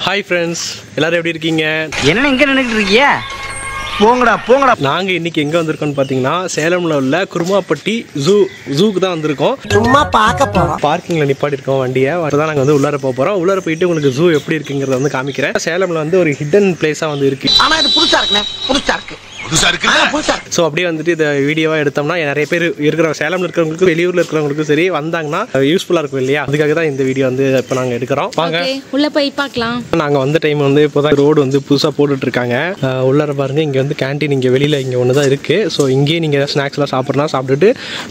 Hi friends, எல்லாரும் எப்படி இருக்கீங்க? என்ன இங்க நின்னுட்டு இருக்கீங்க? போங்கடா. நாங்க இன்னைக்கு எங்க வந்திருக்கோம்னு பாத்தீங்கன்னா சேலம்ல உள்ள குருமாப்பட்டி ஜூக்கு தான் வந்திருக்கோம். சும்மா பார்க்க போறோம். பார்க்கிங்ல நிப்பாட்டி இருக்கோம் வண்டியை. அதுதான் நாங்க வந்து உள்ளார போறோம். உள்ளார போயிட்டு உங்களுக்கு ஜூ எப்படி இருக்குங்கறத வந்து காமிக்கிறேன். சேலம்ல வந்து ஒரு ஹிடன் பிளேஸா வந்து இருக்கு. ஆனா இது புதுசா இருக்கு. ஸோ அப்படியே வந்துட்டு இந்த வீடியோவா எடுத்தோம்னா நிறைய பேர் இருக்கிற சேலம்ல இருக்கிறவங்களுக்கு வெளியூர்ல இருக்கிறவங்களுக்கும் சரி வந்தாங்கன்னா யூஸ்ஃபுல்லா இருக்கும் இல்லையா? அதுக்காக தான் இந்த வீடியோ வந்து இப்போ நாங்க எடுக்கிறோம். வாங்க உள்ள போய் பார்க்கலாம். நாங்க வந்த டைம் வந்து இப்போதான் ரோடு வந்து புதுசா போட்டுட்டு இருக்காங்க. உள்ளார பாருங்க, இங்க வந்து கேண்டீன் இங்க வெளியில இங்க ஒண்ணுதான் இருக்கு. ஸோ இங்கேயே நீங்க ஸ்நாக்ஸ் எல்லாம் சாப்பிடலாம். சாப்பிட்டுட்டு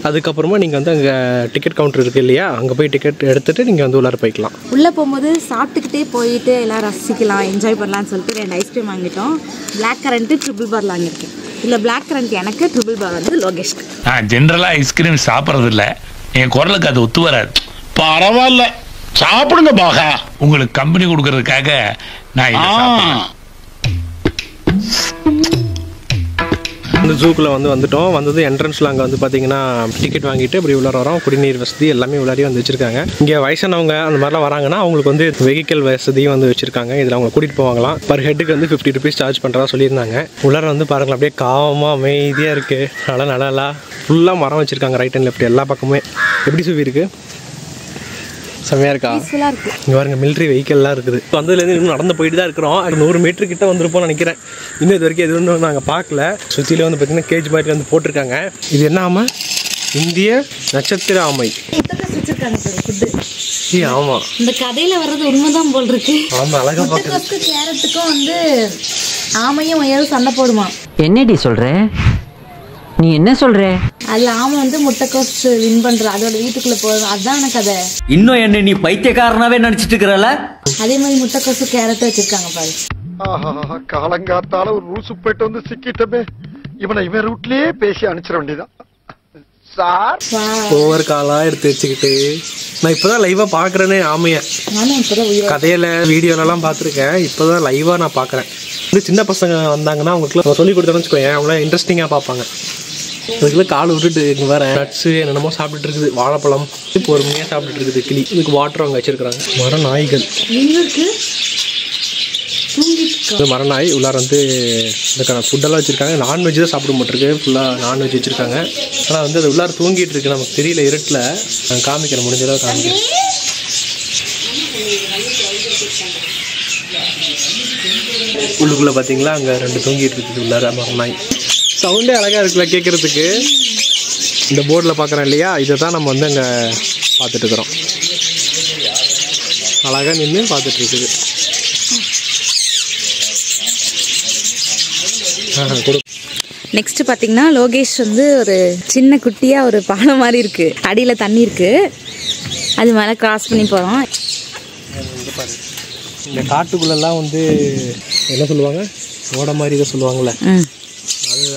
அதுக்கப்புறமா நீங்க வந்து அங்க டிக்கெட் கவுண்டர் இருக்கு இல்லையா? அங்க போய் டிக்கெட் எடுத்துட்டு நீங்க வந்து உள்ளார போய்க்கலாம். உள்ள போகும்போது சாப்பிட்டுக்கிட்டே போயிட்டு எல்லாம் ரசிக்கலாம், என்ஜாய் பண்ணலாம்னு சொல்லிட்டு 2 ஐஸ்கிரீம் வாங்கிட்டோம். பிளாக் கரண்ட் ட்ரிபிள் பார் வாங்கியிருக்கேன். இல்ல பிளாக் கரண்ட் எனக்கு, ட்ரிபிள் பார் வந்து லோகேஷ்க்கு. நான் ஜென்ரலா ஐஸ்கிரீம் சாப்பிட்றது இல்லை. என் குரலுக்கு அது ஒத்து வராது. பரவாயில்ல, சாப்பிடுங்க பாகா. உங்களுக்கு கம்பெனி கொடுக்கறதுக்காக நான் இதை சாப்பிடுறேன். இந்த ஜூக்குள்ள வந்துட்டோம். வந்தது என்ட்ரன்ஸ்ல அங்கே வந்து பார்த்தீங்கன்னா டிக்கெட் வாங்கிட்டு இப்படி உள்ளார வரோம். குடிநீர் வசதி எல்லாமே உள்ளாரியே வந்து வச்சிருக்காங்க. இங்கே வயசானவங்க அந்த மாதிரிலாம் வராங்கன்னா அவங்களுக்கு வந்து வெஹிக்கல் வசதியும் வந்து வச்சிருக்காங்க. இதில் அவங்க கூட்டிகிட்டு போவாங்களாம். பர் ஹெட்டுக்கு வந்து 50 rupees சார்ஜ் பண்ணுறதா சொல்லியிருந்தாங்க. உள்ளார வந்து பாருங்களேன், அப்படியே காவமாக அமைதியாக இருக்குது. நல்லா ஃபுல்லாக மரம் வச்சிருக்காங்க ரைட் அண்ட் லெஃப்ட் எல்லா பக்கமே. எப்படி சுவி இருக்கு? செம்மையா இருக்கா? இங்க பாருங்க, மிலிட்ரி வெஹிக்கல்லாம் இருக்குது. வந்ததுலேருந்து இன்னும் நடந்து போயிட்டு தான் இருக்கிறோம். 100 மீட்டர் கிட்ட வந்திருப்போம்னு நினைக்கிறேன். இன்னும் இது வரைக்கும் எதுவும் நாங்கள் பார்க்கல. சுற்றில வந்து பார்த்தீங்கன்னா கேஜ் மாதிரி வந்து போட்டிருக்காங்க. இது என்ன ஆமை? இந்திய நட்சத்திர ஆமை. ஆமா, இந்த கதையில வர்றது உண்மைதான் போல் இருக்கு. ஆமா, அழகா பார்க்க. கேரட்டுக்கும் வந்து ஆமையும் முயலும் சண்டை போடுமா? என்னடி சொல்ற? நீ என்ன சொல்ற? அதுல ஆமை வந்து முட்டைக்கோஸ் வின் பண்ற, அதோட வீட்டுக்குள்ள போதும். அதான் கதை. இன்னும் என்ன நீ பைத்தியக்காரனாவே நினைச்சிட்டு இருக்கறல? அதே மாதிரி முட்டைக்கோஸ் கேரட் வச்சிருக்காங்க பாரு. ஆஹா, காலங்காத்தால ஒரு ரூசு போயிட்டு வந்து சிக்கிட்டமே. இவன் ரூட்லயே பேசி அனுப்பிச்சிட வேண்டியதான். சார் ஓவர் காலா எடுத்து வச்சுக்கிட்டு நான் இப்பதான் லைவா பாக்குறேனே ஆமைய. கதையில வீடியோலாம் பார்த்துருக்கேன். இப்பதான் லைவா நான் பாக்குறேன். சின்ன பசங்க வந்தாங்கன்னா அவங்களுக்கு சொல்லி கொடுத்தோன்னு வச்சுக்கோங்க, அவங்கள இன்ட்ரெஸ்டிங்கா பார்ப்பாங்க. அதுக்குள்ள கால் விட்டுட்டு இங்கே வேற நட்ஸு என்னென்னமோ சாப்பிட்டுட்டு இருக்குது. வாழைப்பழம் பொறுமையாக சாப்பிட்டுட்டு இருக்குது கிளி. இதுக்கு வாட்டர் அங்கே வச்சிருக்கிறாங்க. மர நாய்கள், மர நாய் உள்ளார வந்து இதுக்கான ஃபுட்டெல்லாம் வச்சுருக்காங்க. நான்வெஜ் தான் சாப்பிட மாட்டிருக்கு, ஃபுல்லாக நான்வெஜ் வச்சுருக்காங்க. ஆனால் வந்து அது உள்ளார தூங்கிட்டு இருக்கு. நமக்கு தெரியல, இருட்டில் நான் காமிக்கிறேன், முடிஞ்சதாக காமிக்கிறேன். உள்ளுக்குள்ளே பார்த்தீங்களா, அங்கே 2 தூங்கிட்டு இருக்குது உள்ளார மர நாய். சவுண்டே அழகாக இருக்குல்ல கேட்குறதுக்கு. இந்த போர்டில் பார்க்குறோம் இல்லையா, இதை தான் நம்ம வந்து அங்கே பார்த்துட்டு இருக்கிறோம். அழகாக நின்று பார்த்துட்டு இருக்குது. நெக்ஸ்ட் பார்த்தீங்கன்னா லோகேஷ் வந்து ஒரு சின்ன குட்டியாக ஒரு பாலம் மாதிரி இருக்குது. அடியில் தண்ணி இருக்குது, அது மேலே கிராஸ் பண்ணி போகிறோம். இந்த காட்டுக்குள்ளெல்லாம் வந்து என்ன சொல்லுவாங்க, ஓட மாதிரி இதை சொல்லுவாங்கள்ல,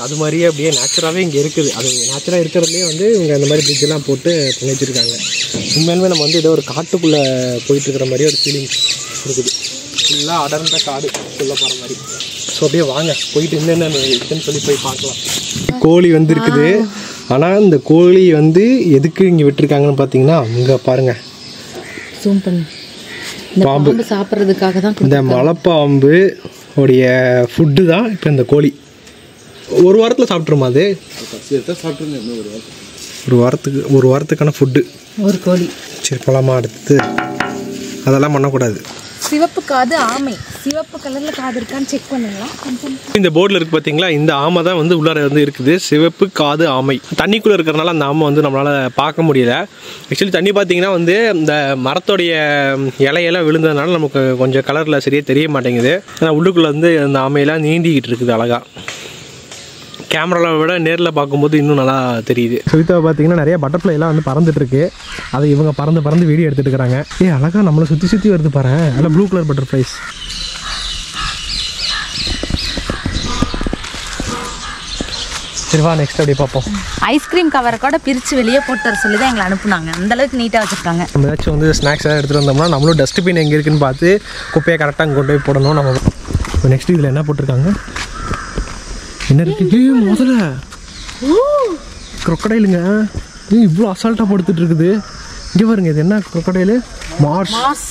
அது மாதிரியே அப்படியே நேச்சுராகவே இங்கே இருக்குது. அது நேச்சுராக இருக்கிறதுலே வந்து இவங்க அந்த மாதிரி பிரிட்ஜெல்லாம் போட்டு பண்ணிச்சிருக்காங்க. உண்மையிலுமே நம்ம வந்து ஏதோ ஒரு காட்டுக்குள்ளே போயிட்டுருக்கிற மாதிரி ஒரு ஃபீலிங் இருக்குது. ஃபுல்லாக அடர்ந்த காடு சொல்ல போகிற மாதிரி. ஸோ அப்படியே வாங்க போயிட்டு என்னென்ன இருக்குன்னு சொல்லி போய் பார்க்கலாம். கோழி வந்து இருக்குது. ஆனால் இந்த கோழி வந்து எதுக்கு இங்கே விட்டுருக்காங்கன்னு பார்த்தீங்கன்னா, அங்கே பாருங்கள், ஜூம் பண்ணி பாம்பு சாப்பிட்றதுக்காக தான். இந்த மலைப்பாம்பு உடைய ஃபுட்டு தான் இப்போ இந்த கோழி. ஒரு வாரத்தில் சாப்பிட்ருமா அது? ஒரு வாரத்துக்கான ஃபுட்டு ஒரு கோழி. சரி போலாமா? அடுத்து அதெல்லாம் பண்ணக்கூடாது. சிவப்பு காது ஆமை, சிவப்பு கலர்ல காது இருக்கான்னு செக் பண்ணுங்களா? இந்த போர்டில் இருக்கு பார்த்தீங்களா, இந்த ஆமை தான் வந்து உள்ளார வந்து இருக்குது. சிவப்பு காது ஆமை. தண்ணிக்குள்ளே இருக்கிறனால அந்த ஆமை வந்து நம்மளால் பார்க்க முடியல. ஆக்சுவலி தண்ணி பார்த்தீங்கன்னா வந்து இந்த மரத்தோடைய இலையெல்லாம் விழுந்ததுனால நமக்கு கொஞ்சம் கலரில் சரியாக தெரிய மாட்டேங்குது. ஆனால் உள்ளுக்குள்ளே வந்து அந்த ஆமையெல்லாம் நீந்திக்கிட்டு இருக்குது அழகாக. கேமராவில் விட நேரில் பார்க்கும்போது இன்னும் நல்லா தெரியுது. சுவித்தாவை பார்த்தீங்கன்னா நிறைய பட்டர்ஃப்ளைலாம் வந்து பறந்துட்டு இருக்கு. அதை இவங்க பறந்து வீடியோ எடுத்துட்டு இருக்கிறாங்க. அழகாக நம்மளை சுற்றி வருது பாரு. அதில் ப்ளூ கலர் பட்டர்ஃப்ளைஸ். சரி வா, நெக்ஸ்ட் அப்படியே பார்ப்போம். ஐஸ்கிரீம் கவரை கூட பிரித்து வெளியே போட்டு வர சொல்லி தான் எங்களை அனுப்புனாங்க. அந்த அளவுக்கு நீட்டாக வச்சுருக்காங்க. நம்ம ஏதாச்சும் வந்து ஸ்நாக்ஸ் ஏதாவது எடுத்துகிட்டு வந்தோம்னா நம்மளும் டஸ்ட்பின் எங்கே இருக்குன்னு பார்த்து குப்பையை கரெக்டாக அங்கே கொண்டு போய் போடணும். நம்ம இப்போ நெக்ஸ்ட் இதில் என்ன போட்டிருக்காங்க, என்ன இருக்கு? முதல்ல crocodileங்க. இவ்வளோ அசால்ட்டாக படுத்துட்டு இருக்குது. இங்கே பாருங்க, இது என்ன crocodile? மார்ஸ்.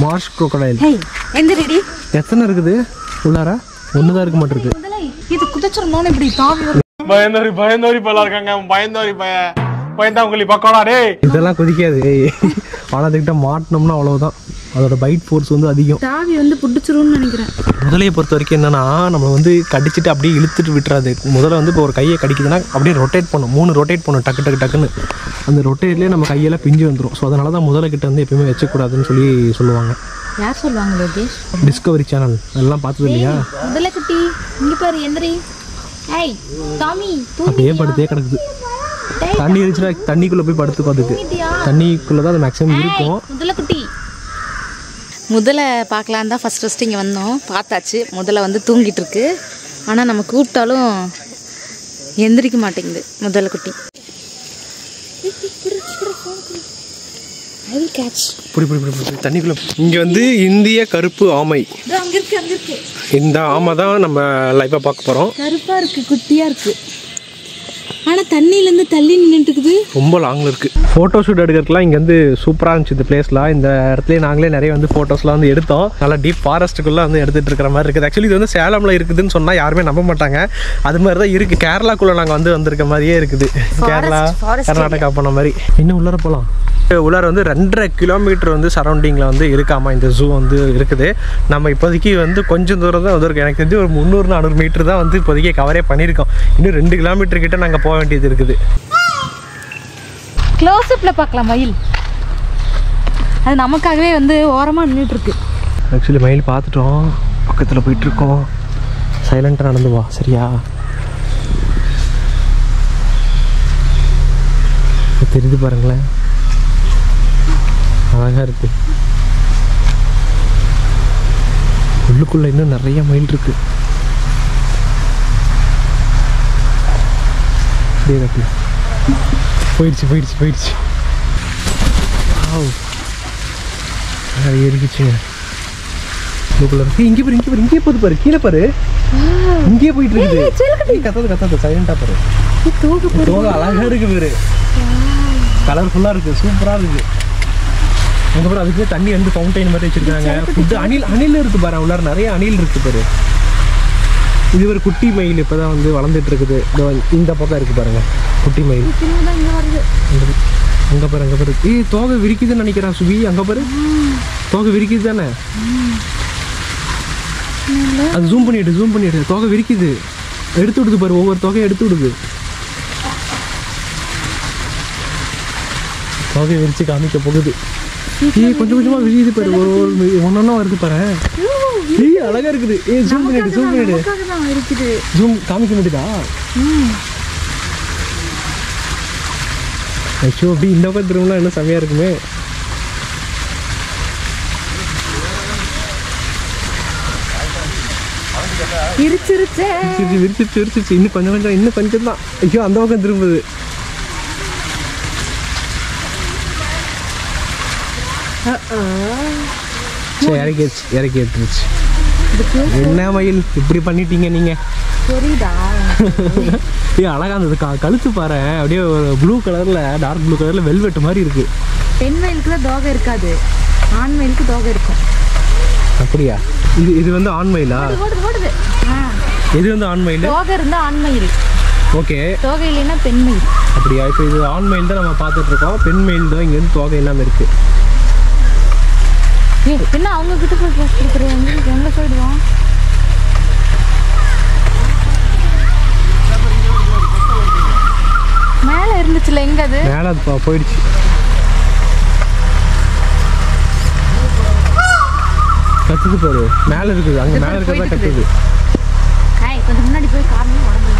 Marsh crocodile. ஹே எந்திரிடி. எத்தனை இருக்குது உள்ளாரா? ஒன்று தான் இருக்க மாட்டிருக்கு. இது குதிச்சிரணும் இப்படி தாவி வரும். பயந்தோரி பயில இருக்காங்க. பயந்தோரி பயந்தாங்குழி பக்கோடா டேய். இதெல்லாம் குதிக்காது. ஆனால் அதுக்கிட்ட மாட்டினோம்னா அவ்வளவுதான். அதோட பைட் ஃபோர்ஸ் வந்து அதிகம். தாவி வந்து புடிச்சிரும்னு நினைக்கிறேன். முதலையை பொறுத்த வரைக்கும் என்னன்னா நம்ம வந்து கடிச்சிட்டு அப்படியே இழுத்துட்டு விட்டுறாது. முதல்ல வந்து இப்போ ஒரு கையை கடிக்குதுன்னா அப்படியே ரொட்டேட் பண்ணும். 3 ரொட்டேட் பண்ணும் டக்குன்னு. அந்த ரொட்டேட்லேயே நம்ம கையெல்லாம் பிஞ்சு வந்துடும். ஸோ அதனால தான் முதலை கிட்ட வந்து எப்பயுமே வச்சக்கூடாதுன்னு சொல்லுவாங்க. யார் சொல்லுவாங்க லோகேஷ்? டிஸ்கவரி சேனல் அதெல்லாம் பார்த்தது இல்லையா? முதல்ல குட்டி இங்க பாரு எந்திரி. ஏய் டாமி அப்படியே படுத்தே கிடக்குது. தண்ணி இருந்துச்சுன்னா தண்ணிக்குள்ளே போய் படுத்துக்கும். அதுக்கு தண்ணிக்குள்ளே தான் அது மேக்ஸிமம் இருக்கும். முதல்ல குட்டி முதல்ல பார்க்கலாம் தான் ஃபஸ்ட்டு இங்கே வந்தோம். பார்த்தாச்சு. முதல்ல வந்து தூங்கிட்டு இருக்கு. ஆனால் நம்ம கூப்பிட்டாலும் எந்திரிக்க மாட்டேங்குது முதல்ல குட்டி. தண்ணிக்குள்ள இங்கே வந்து இந்திய கருப்பு ஆமை. அங்கே இருக்கு. இந்த ஆமை தான் நம்ம லைஃபாக பார்க்க போகிறோம். கருப்பாக இருக்குது, குட்டியாக இருக்குது. ஆனால் தண்ணியிலேருந்து தள்ளி நின்றுட்டுக்குது. ரொம்ப லாங்கில் இருக்குது. ஃபோட்டோ ஷூட் எடுக்கிறதுலாம் இங்கே வந்து சூப்பராக இருந்துச்சு. இந்த பிளேஸ்லாம் இந்த இடத்துல நாங்களே நிறைய வந்து ஃபோட்டோஸ்லாம் வந்து எடுத்தோம். நல்லா டீப் ஃபாரஸ்ட்டுக்குள்ளே வந்து எடுத்துகிட்டு இருக்கிற மாதிரி இருக்குது. ஆக்சுவலி இது வந்து சேலமில் இருக்குதுன்னு சொன்னால் யாருமே நம்ப மாட்டாங்க. அது மாதிரி தான் இருக்குது. கேரளாக்குள்ளே நாங்கள் வந்து வந்திருக்க மாதிரியே இருக்குது. கேரளா கர்நாடகா போன மாதிரி. இன்னும் உள்ளார போகலாம். உள்ளார வந்து 2.5 கிலோமீட்டர் வந்து சரௌண்டிங்கில் வந்து இருக்காமா இந்த ஜூ வந்து இருக்குது. நம்ம இப்போதைக்கு வந்து கொஞ்சம் தூரம் தான் வந்திருக்கோம். எனக்கு தெரிஞ்சு ஒரு 300-400 மீட்டர் தான் வந்து இப்போதைக்கு கவரே பண்ணியிருக்கோம். இன்னும் 2 கிலோமீட்டர் கிட்ட நாங்கள் போக வேண்டியது இருக்குது. க்ளோஸ்அப்பில் பார்க்கலாம் மயில். அது நமக்காகவே வந்து ஓரமாக நின்றுட்டுருக்கு. ஆக்சுவலி மயில் பார்த்துட்டோம். பக்கத்தில் போயிட்டுருக்கோம். சைலண்ட்டாக நடந்து வா சரியா? தெரியுது பாருங்களேன், அழகாக இருக்கு. உள்ளுக்குள்ளே இன்னும் நிறைய மயில் இருக்கு. போயிடுச்சு. ஏறிக்குச்சுங்க. இங்கே போகுது பாரு, கீழே பாரு. இங்கே போயிட்டு இருக்குது. கத்தாது சைலண்டா பாரு. தோகை அழகா இருக்கு பாரு. கலர்ஃபுல்லாக இருக்கு, சூப்பராக இருக்கு. அதுக்கப்புறம் அதுக்கு தண்ணி வந்து ஃபவுண்டைன் மாதிரி வச்சிருக்காங்க. ஃபுட்டு அணில் இருக்கு பாரு. உள்ளார நிறைய அணில் இருக்கு பாரு. இது ஒரு குட்டி மயில் இப்போதான் வந்து வளர்ந்துட்டு இருக்குது. இந்த பக்கம் இருக்கு பாருங்க குட்டி மயில். அங்கே பாரு. தோகை விரிக்குதுன்னு நினைக்கிறேன் சுபி. அங்கே பாரு, தோகை விரிக்குது தானே? அது ஜூம் பண்ணிட்டு தோகை விரிக்குது. எடுத்து விடுது பாரு, ஒவ்வொரு தொகையை எடுத்து விடுது. தோகையை விரிச்சு காமிக்க போகுது. கொஞ்சம் கொஞ்சமா விரியுது பாரு. ஒன்னொன்னா வருது பாரு. அழகா இருக்குது. ஜூம் பண்ணிடு. ஜூம் காமிக்க முடியுதா? ஐயோ, அப்படி இந்த பக்கம் திரும்பினா இன்னும் செமையா இருக்குமே. விரிச்சிருச்சு. இன்னும் கொஞ்சம் தான். ஐயோ, அந்த பக்கம் திரும்புது. இறக்கி எடுத்துருச்சு. என்ன மயில் இப்படி பண்ணிட்டீங்க நீங்க? அழகா இருந்தது. கழுத்து பாரு, அப்படியே ப்ளூ கலர்ல, டார்க் ப்ளூ கலர்ல வெல்வெட் மாதிரி இருக்கு. பெண் மயிலுக்கு தான் தோகை இருக்காது, ஆண் மயிலுக்கு தோகை இருக்கும். அப்படியா? இது வந்து ஆண் மயிலா? இது வந்து ஆண் மயில். தோகை இருந்தா ஆண் மயில். ஓகே. தோகை இல்லைன்னா பெண் மயில். அப்படியா? இப்போ இது ஆண் மயில் தான் நம்ம பார்த்துட்டு இருக்கோம். பெண் மயில் தான் இங்க இருந்து தோகை இல்லாம இருக்கு. என்ன அவங்க கிட்ட போய் போஸ்ட் கொடுக்குறேன். எங்க போயிடுவான்? மேல இருந்துச்சுல, எங்க அது? மேல அது போயிடுச்சு. கத்துது பாரு, மேல இருக்குது. அங்க மேல இருக்கிறதா கத்துது. கொஞ்சம் முன்னாடி போய் காரணம் உடம்பு.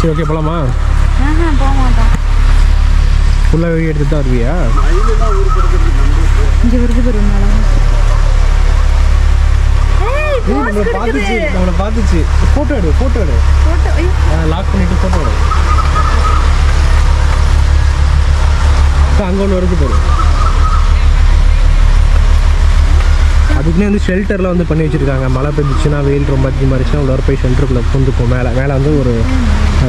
சரி, ஓகே, போலாமா? போக மாட்டோம். ஃபுல்லாக வெளியே எடுத்துட்டு தான் வருவியா? இங்கே வருது பாரு. நம்மளை பார்த்துச்சு. ஃபோட்டோ எடு. லாக் பண்ணிட்டு ஃபோட்டோ எடு. அங்கே ஒன்று வருது பாரு. அது அதுக்குன்னே வந்து ஷெல்டரில் வந்து பண்ணி வச்சுருக்காங்க. மழை பெஞ்சிச்சுன்னா வெயில் ரொம்ப அதிகமாக இருந்துச்சுன்னா உள்ளார போய் ஷெல்டருக்குள்ளே பூந்துக்கும். மேலே வந்து ஒரு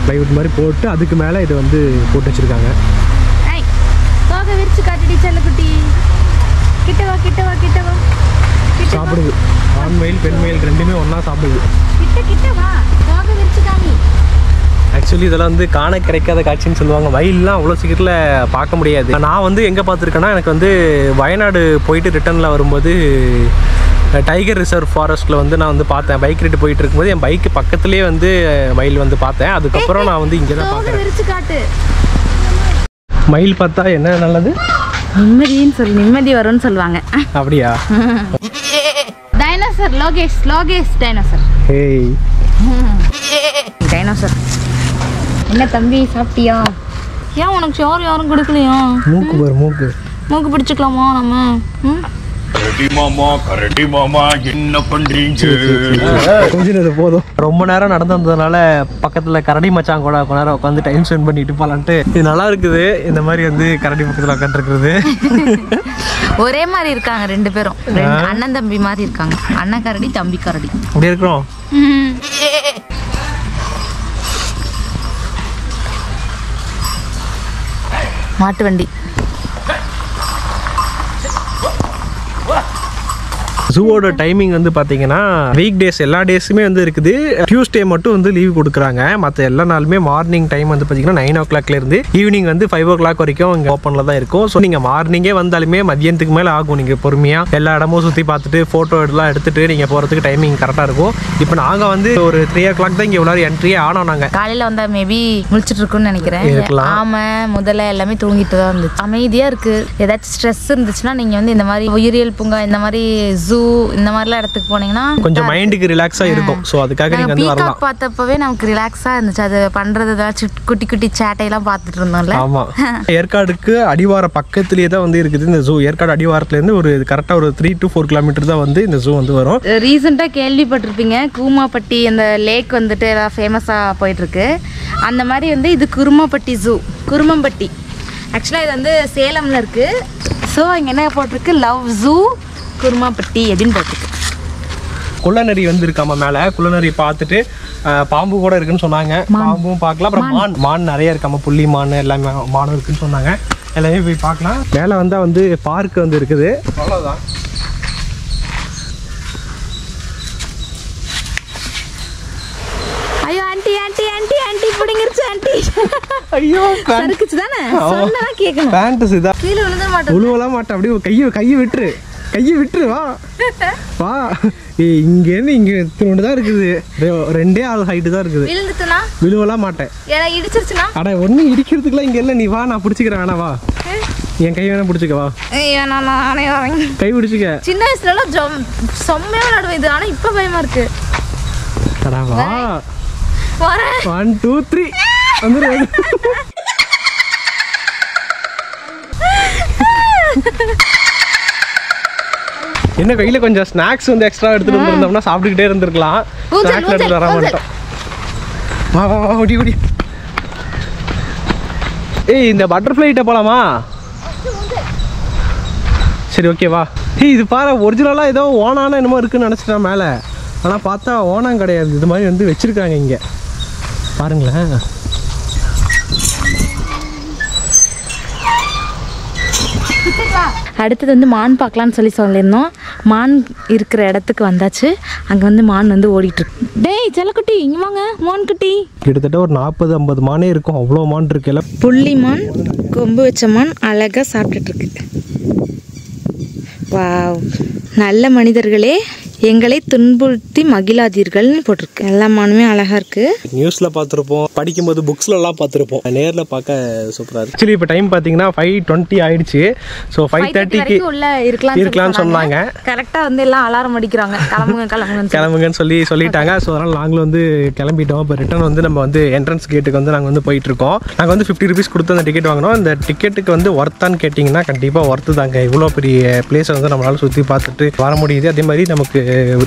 ப்ளைவுட் மாதிரி போட்டு அதுக்கு மேலே இதை வந்து போட்டு வச்சுருக்காங்க. விரிச்சு காட்டுடி செல்லக்குட்டி. கிட்ட வா கிட்ட வா கிட்ட வா. சாப்பிடுது. ஆண் மயில் பெண் மயில் ரெண்டுமே ஒன்றா சாப்பிடுது. கிட்ட வா. விரிச்சு காமி. ஆக்சுவலி இதெல்லாம் வந்து காண கிடைக்காத காட்சின்னு சொல்லுவாங்க. மயிலெலாம் அவ்வளோ சீக்கிரத்தில் பார்க்க முடியாது. நான் வந்து எங்கே பார்த்துருக்கேன்னா, எனக்கு வந்து வயநாடு போயிட்டு ரிட்டர்னில் வரும்போது டைகர் ரிசர்வ் ஃபாரஸ்ட்டில் வந்து நான் வந்து பார்த்தேன். பைக் ரைட்டு போயிட்டு இருக்கும்போது என் பைக்கு பக்கத்துலேயே வந்து மயில் வந்து பார்த்தேன். அதுக்கப்புறம் நான் வந்து இங்கே தான் பார்க்குறேன். விரிச்சு காட்டு. மயில் பார்த்தா என்ன நல்லது? நிம்மதின்னு சொல்லி நிம்மதி வரும்னு சொல்லுவாங்க. அப்படியா? Dinosaur. Lokesh dinosaur. Hey dinosaur. என்ன தம்பி சாப்பிட்டியா? ஏன் உனக்கு சோறு யாரும் கொடுக்கலையா? மூக்கு பாரு மூக்கு. மூக்கு பிடிச்சிக்கலாமா நம்ம? கரடி மாமா என்ன பண்றீங்க? கொஞ்சம் இது போதும். ரொம்ப நேரம் நடந்து வந்ததுனால பக்கத்தில் கரடி மச்சான் கூட கொஞ்ச நேரம் உட்காந்து டைம் ஸ்பெண்ட் பண்ணிட்டு போகலான்ட்டு. இது நல்லா இருக்குது. இந்த மாதிரி வந்து கரடி பக்கத்தில் உட்காந்துருக்குறது. ஒரே மாதிரி இருக்காங்க ரெண்டு பேரும். அண்ணன் தம்பி மாதிரி இருக்காங்க. அண்ணன் கரடி தம்பி கரடி அப்படி இருக்கிறோம். மாட்டு வண்டி. ஜூவோட டைமிங் வந்து பார்த்தீங்கன்னா வீக் டேஸ் எல்லா டேஸுமே வந்து இருக்குது. டியூஸ்டே மட்டும் வந்து லீவ் கொடுக்குறாங்க. மற்ற எல்லா நாளுமே மார்னிங் டைம் வந்து பார்த்தீங்கன்னா 9 o'clock இருந்து ஈவினிங் வந்து 5 o'clock வரைக்கும் இங்கே ஓப்பனில் தான் இருக்கும். ஸோ நீங்கள் மார்னிங்கே வந்தாலுமே மதியத்துக்கு மேலே ஆகும். நீங்கள் பொறுமையாக எல்லா இடமும் சுற்றி பார்த்துட்டு ஃபோட்டோ எல்லாம் எடுத்துகிட்டு நீங்கள் போகிறதுக்கு டைமிங் கரெக்டாக இருக்கும். இப்போ நாங்கள் வந்து ஒரு 3 o'clock தான் இங்கே எவ்வளோ என்ட்ரியே ஆனோம். நாங்கள் காலையில் வந்தால் மேபி முழிச்சிட்டு இருக்குன்னு நினைக்கிறேன். ஆமாம், முதல்ல எல்லாமே தூங்கிட்டு தான் இருந்துச்சு. அமைதியாக இருக்குது. ஏதாச்சும் ஸ்ட்ரெஸ் இருந்துச்சுன்னா நீங்கள் வந்து இந்த மாதிரி உயிரியல் பூங்கா, இந்த மாதிரி ஜூ, இந்த மாதிரிலாம் இடத்துக்கு போனீங்கன்னா கொஞ்சம் மைண்டுக்கு ரிலாக்ஸா இருக்கும். சோ அதுக்காக நீங்க வந்து வரலாம். பார்த்தப்பவே நமக்கு ரிலாக்ஸா இருந்துச்சு. அது பண்றதெல்லாம் குட்டி குட்டி சேட்டையெல்லாம் பார்த்துட்டு இருந்தோம்ல. ஆமா, ஏற்காடுக்கு அடிவார பக்கத்துலயே தான் வந்து இருக்குது இந்த ஜூ. ஏற்காடு அடிவாரத்துல இருந்து ஒரு கரெக்டா ஒரு 3 to 4 kilometers தான் வந்து இந்த ஜூ வந்து வரும். ரீசெண்டா கேள்விப்பட்டிருப்பீங்க, கூமாப்பட்டி அந்த லேக் வந்துட்டு ஃபேமஸா போயிட்டு இருக்கு. அந்த மாதிரி வந்து இது குருமாப்பட்டி ஜூ. குருமம்பட்டி ஆக்சுவலாக இது வந்து சேலம்ல இருக்கு. ஸோ இங்கே என்ன போட்டிருக்கு, லவ் ஜூ குருமாப்பட்டி அப்படின்னு போட்டிருக்கு. குள்ளநரி வந்து இருக்காம மேலே. குள்ளநரி பார்த்துட்டு பாம்பு கூட இருக்குன்னு சொன்னாங்க. பாம்பும் பார்க்கலாம். அப்புறம் மான் நிறைய இருக்காம, புள்ளி மான் எல்லாமே மானும் இருக்குன்னு சொன்னாங்க. எல்லாமே போய் பார்க்கலாம். மேலே வந்தால் வந்து பார்க் வந்து இருக்குது. அவ்வளோதான். ஐயோ ஆண்டி ஆண்டி ஆண்டி ஆண்டி பிடிங்கிருச்சு ஆண்டி. ஐயோ சறுக்குச்சு தானே, சொன்னா கேட்கணும். பேண்டஸ் இதா. கீழே விழுந்த மாட்டேன். விழுவலாம் மாட்டேன். அப்படியே கையை விட்டுரு வா வா. இங்கேருந்து இங்கே இத்தினோண்டு தான் இருக்குது. 2 ஆள் ஹைட்டு தான் இருக்குது. விழுந்துட்டுனா விழுவலாம் மாட்டேன். இடிச்சிருச்சுனா அட ஒன்றும் இடிக்கிறதுக்குலாம் இங்கே இல்லை. நீ வா, நான் பிடிச்சிக்கிறேன். வேணா வா, என் கை வேணா பிடிச்சிக்க வா. கை பிடிச்சிக்க. சின்ன வயசுலலாம் செம்மையா விளையாடுவேன் இது. ஆனால் இப்போ பயமா இருக்கு. அடா வா. 1 2 3 வந்துரு. என்ன கையில கொஞ்சம் ஸ்நாக்ஸ் வந்து எக்ஸ்ட்ரா எடுத்துட்டு வந்திருந்தோம்னா சாப்பிட்டுக்கிட்டே இருந்திருக்கலாம். ஸ்நாக்ஸ் எடுத்துட்டு வர மாட்டோம். வா வா வா, ஓடி ஓடி. ஏய், இந்த பட்டர்ஃப்ளை கிட்ட போலாமா? சரி ஓகே வா. ஏய், இது பாரு, ஒரிஜினலாக ஏதோ ஓனான என்னமோ இருக்குன்னு நினச்சிட்டேன் மேலே. ஆனால் பார்த்தா ஓனாம் கிடையாது. இது மாதிரி வந்து வச்சுருக்காங்க இங்கே பாருங்களேன். அடுத்தது வந்து மான் பார்க்கலான்னு சொல்லியிருந்தோம். மான் இருக்கிற இடத்துக்கு வந்தாச்சு. அங்கே வந்து மான் வந்து ஓடிட்டுருக்கு. டேய் செல்லக்குட்டி, இங்கே வாங்க. மான் குட்டி கிட்டத்தட்ட ஒரு 40-50 மானே இருக்கும். அவ்வளோ மான் இருக்கு. எல்லாம் புள்ளி மான், கொம்பு வச்ச மான் அழகாக சாப்பிட்டுட்டு இருக்கு. வாவ், நல்ல மனிதர்களே, எங்களை துன்புறுத்தி மகிழாதீர்கள்னு போட்டிருக்கு. எல்லா மானுமே அழகா இருக்கு. நியூஸ்ல பார்த்துருப்போம், படிக்கும்போது புக்ஸ்ல எல்லாம் பார்த்துருப்போம். நேரில் பார்க்க சூப்பரா இருக்கு. ஆக்சுவலி இப்போ டைம் பார்த்தீங்கன்னா 5:20 ஆயிடுச்சு. ஸோ 5:30க்கு உள்ள இருக்கலாம்னு சொன்னாங்க. கரெக்டாக வந்து எல்லாம் அலாரம் அடிக்கிறாங்க, கிளம்புங்கன்னு சொல்லிட்டாங்க. ஸோ அதனால் நாங்களும் வந்து கிளம்பிட்டோம். இப்போ ரிட்டர்ன் வந்து நம்ம வந்து என்ட்ரன்ஸ் கேட்டுக்கு வந்து நாங்கள் வந்து போயிட்டு இருக்கோம். நாங்கள் வந்து 50 rupees கொடுத்து அந்த டிக்கெட் வாங்கினோம். இந்த டிக்கெட்டுக்கு வந்து ஒர்த்தான்னு கேட்டிங்கன்னா கண்டிப்பாக ஒர்த்து தாங்க. இவ்வளோ பெரிய பிளேஸை வந்து நம்மளால சுற்றி பார்த்துட்டு வர முடியுது. அதே மாதிரி நமக்கு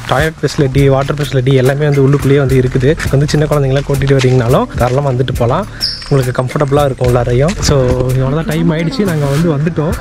டாய்லெட் ஃபெசிலிட்டி, வாட்டர் ஃபெசிலிட்டி எல்லாமே வந்து உள்ளுக்குள்ளேயே வந்து இருக்குது. வந்து சின்ன குழந்தைங்களாம் கூட்டிகிட்டு வரீங்கனாலும் தாராளமாக வந்துட்டு போகலாம். உங்களுக்கு கம்ஃபர்டபுளாக இருக்கும் உள்ளாரையும். ஸோ இவ்வளோ தான் டைம் ஆகிடுச்சு. நாங்கள் வந்து வந்துட்டோம்.